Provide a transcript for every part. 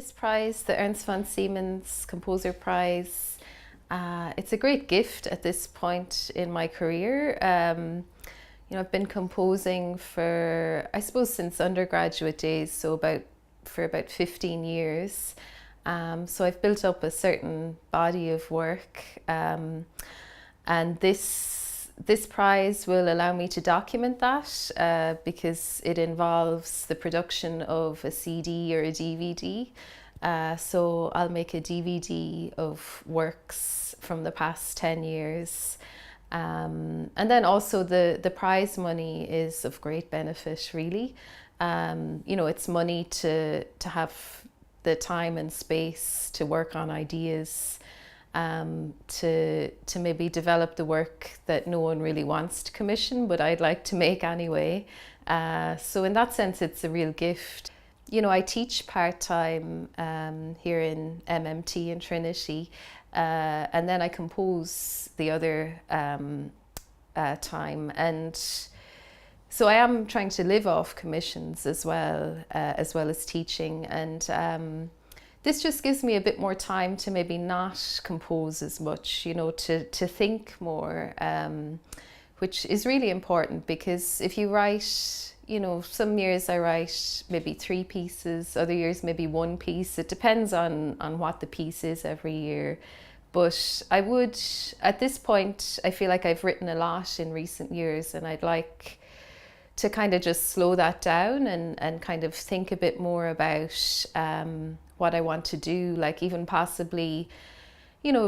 This prize, the Ernst von Siemens Composer Prize, it's a great gift at this point in my career. I've been composing for, I suppose, since undergraduate days, so for about 15 years. So I've built up a certain body of work, and this prize will allow me to document that because it involves the production of a CD or a DVD. So I'll make a DVD of works from the past 10 years. And then also the prize money is of great benefit, really. It's money to have the time and space to work on ideas, to maybe develop the work that no one really wants to commission, but I'd like to make anyway. So in that sense, it's a real gift. I teach part-time here in MMT in Trinity, and then I compose the other time. And so I am trying to live off commissions as well as teaching. And this just gives me a bit more time to maybe not compose as much, to think more, which is really important, because if you write, some years I write maybe 3 pieces, other years maybe 1 piece. It depends on what the piece is every year. But I would, at this point, I feel like I've written a lot in recent years, and I'd like to kind of just slow that down and kind of think a bit more about what I want to do, like even possibly,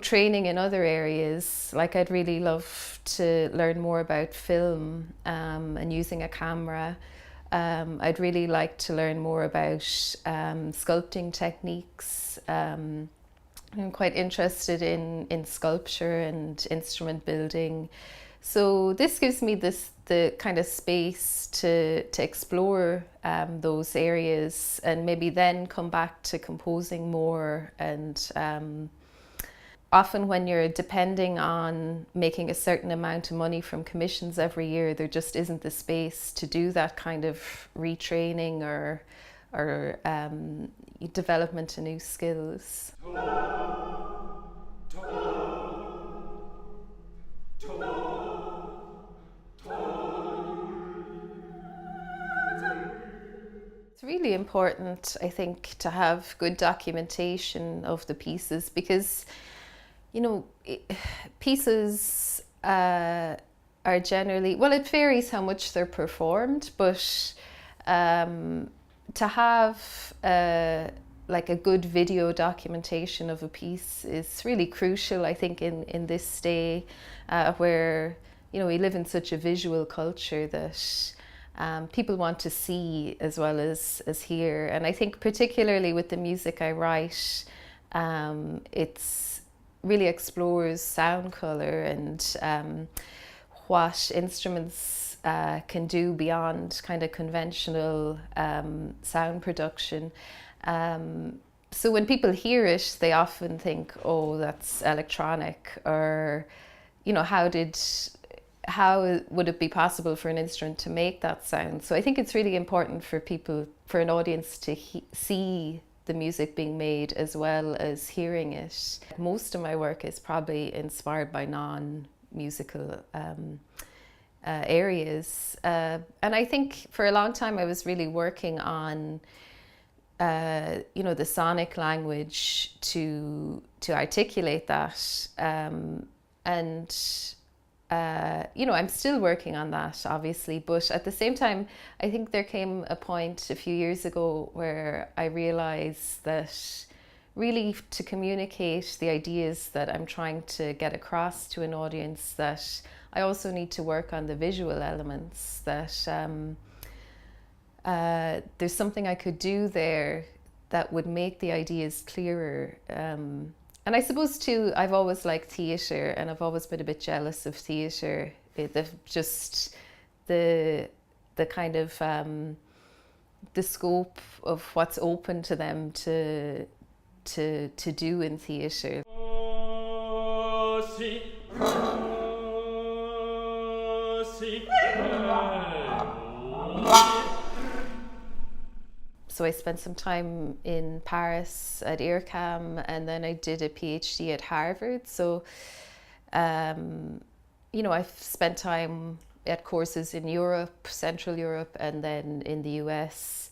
training in other areas. Like I'd really love to learn more about film and using a camera. I'd really like to learn more about sculpting techniques. I'm quite interested in sculpture and instrument building. So this gives me the kind of space to explore those areas, and maybe then come back to composing more. And often when you're depending on making a certain amount of money from commissions every year, there just isn't the space to do that kind of retraining or development of new skills. It's really important, I think, to have good documentation of the pieces, because, pieces are generally, well, it varies how much they're performed, but to have like a good video documentation of a piece is really crucial, I think, in this day where, we live in such a visual culture that people want to see as well as hear. And I think particularly with the music I write, it's really explores sound color and what instruments can do beyond kind of conventional sound production. So when people hear it, they often think, oh, that's electronic, or, how would it be possible for an instrument to make that sound? So I think it's really important for an audience to see the music being made as well as hearing it. Most of my work is probably inspired by non-musical areas. And I think for a long time I was really working on the sonic language to articulate that. I'm still working on that, obviously, but at the same time, I think there came a point a few years ago where I realized that really to communicate the ideas that I'm trying to get across to an audience, that I also need to work on the visual elements, that there's something I could do there that would make the ideas clearer. And I suppose too, I've always liked theatre, and I've always been a bit jealous of theatre. Just the kind of the scope of what's open to them to do in theatre. So I spent some time in Paris at IRCAM, and then I did a PhD at Harvard. So, I've spent time at courses in Europe, Central Europe, and then in the US.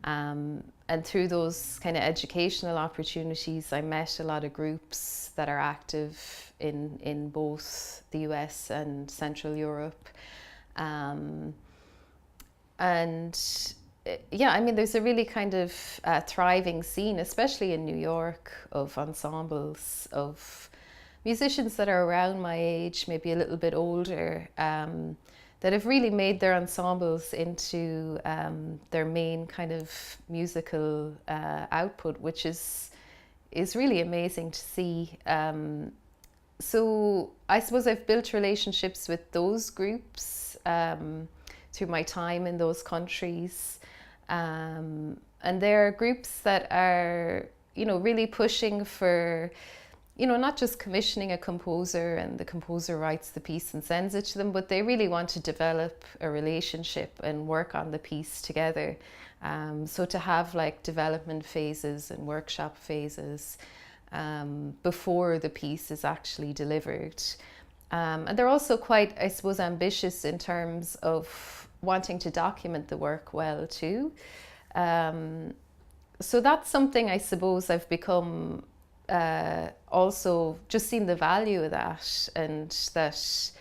And through those kind of educational opportunities, I met a lot of groups that are active in both the US and Central Europe. There's a really kind of thriving scene, especially in New York, of ensembles, of musicians that are around my age, maybe a little bit older, that have really made their ensembles into their main kind of musical output, which is really amazing to see. So I suppose I've built relationships with those groups through my time in those countries. And there are groups that are, really pushing for, not just commissioning a composer and the composer writes the piece and sends it to them, but they really want to develop a relationship and work on the piece together. So to have like development phases and workshop phases before the piece is actually delivered. And they're also quite, I suppose, ambitious in terms of wanting to document the work well too. So that's something I suppose I've become also just seen the value of that, and that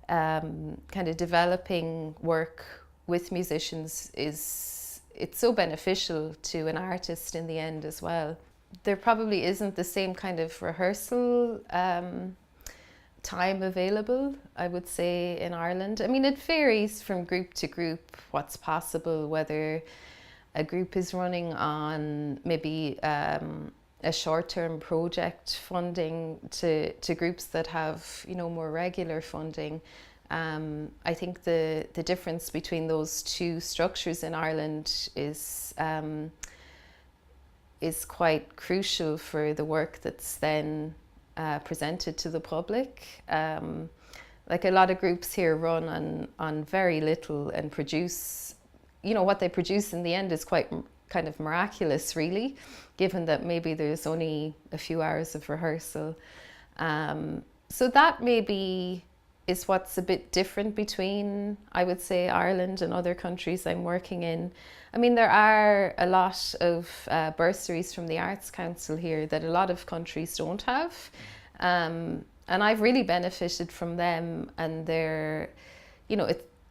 kind of developing work with musicians it's so beneficial to an artist in the end as well. There probably isn't the same kind of rehearsal time available, I would say, in Ireland. I mean, it varies from group to group what's possible, whether a group is running on maybe a short-term project funding to groups that have, more regular funding. I think the difference between those two structures in Ireland is quite crucial for the work that's then presented to the public. Like a lot of groups here run on very little and produce, what they produce in the end is quite kind of miraculous, really, given that maybe there's only a few hours of rehearsal. So that maybe is what's a bit different between, I would say, Ireland and other countries I'm working in. I mean, there are a lot of bursaries from the Arts Council here that a lot of countries don't have. And I've really benefited from them, and they're,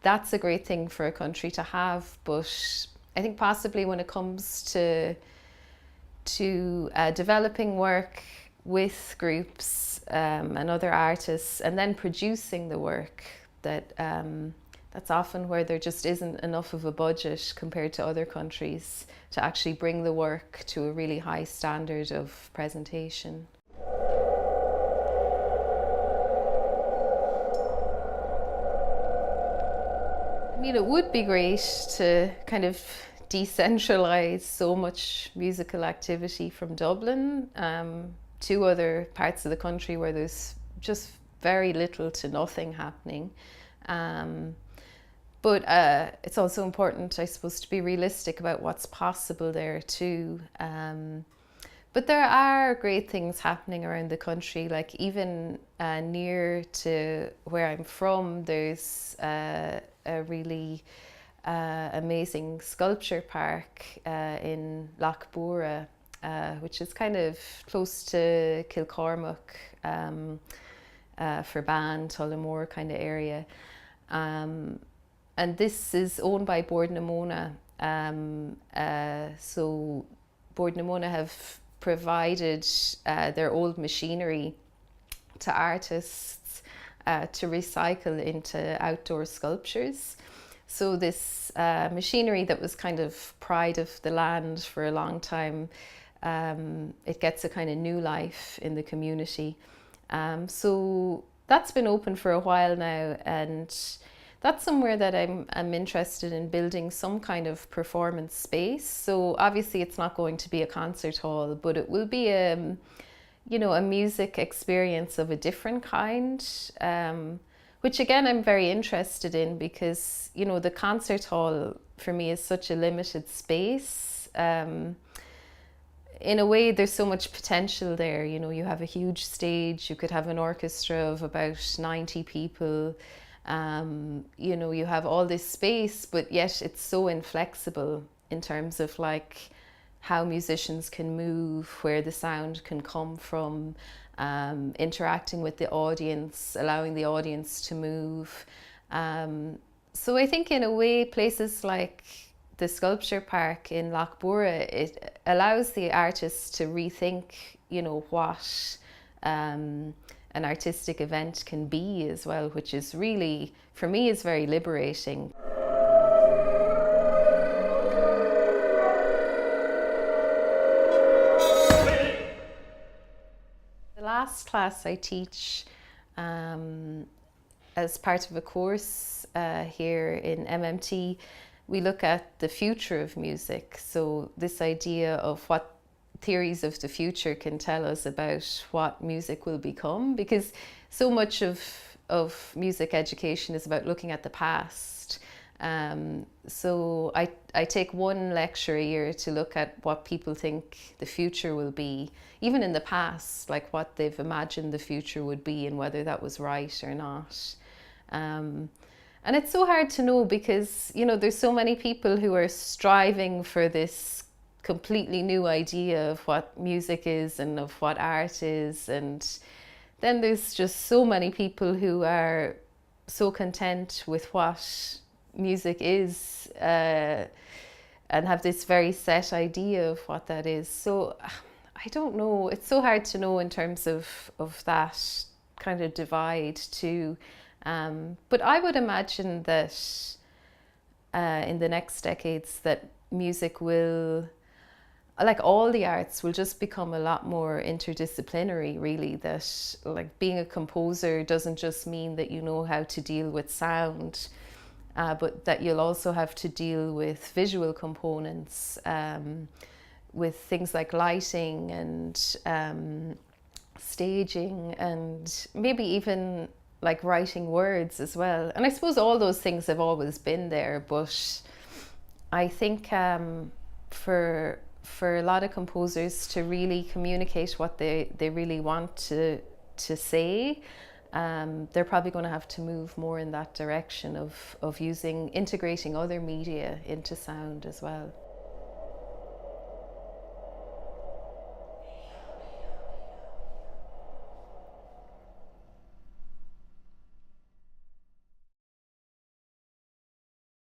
that's a great thing for a country to have. But I think possibly when it comes to developing work with groups and other artists, and then producing the work, that's often where there just isn't enough of a budget compared to other countries to actually bring the work to a really high standard of presentation. I mean, it would be great to kind of decentralize so much musical activity from Dublin to other parts of the country where there's just very little to nothing happening. But it's also important, I suppose, to be realistic about what's possible there too. But there are great things happening around the country, like even near to where I'm from, there's a really amazing sculpture park in Loch Bura, which is kind of close to Kilcormac, for Ban, Tullamore kind of area. And this is owned by Bord na Móna. So Bord na Móna have provided their old machinery to artists to recycle into outdoor sculptures. So this machinery that was kind of pride of the land for a long time, it gets a kind of new life in the community. So that's been open for a while now, and that's somewhere that I'm interested in building some kind of performance space. So obviously it's not going to be a concert hall, but it will be a music experience of a different kind, which again I'm very interested in, because the concert hall for me is such a limited space. in a way, there's so much potential there. You know, you have a huge stage, you could have an orchestra of about 90 people. You know, you have all this space, but yet it's so inflexible in terms of like how musicians can move, where the sound can come from, interacting with the audience, allowing the audience to move. So I think in a way, places like the sculpture park in Lochbura, it allows the artists to rethink, you know, what an artistic event can be as well, which is really, for me, is very liberating. The last class I teach as part of a course here in MMT, we look at the future of music. So this idea of what theories of the future can tell us about what music will become, because so much of music education is about looking at the past. So I take one lecture a year to look at what people think the future will be, even in the past, like what they've imagined the future would be and whether that was right or not. And it's so hard to know because, you know, there's so many people who are striving for this completely new idea of what music is and of what art is. And then there's just so many people who are so content with what music is and have this very set idea of what that is. So I don't know. It's so hard to know in terms of that kind of divide too. But I would imagine that in the next decades that music will, like all the arts, will just become a lot more interdisciplinary, really. That like being a composer doesn't just mean that you know how to deal with sound, but that you'll also have to deal with visual components, with things like lighting and staging, and maybe even like writing words as well. And I suppose all those things have always been there, but I think for a lot of composers to really communicate what they really want to say, they're probably going to have to move more in that direction of integrating other media into sound as well.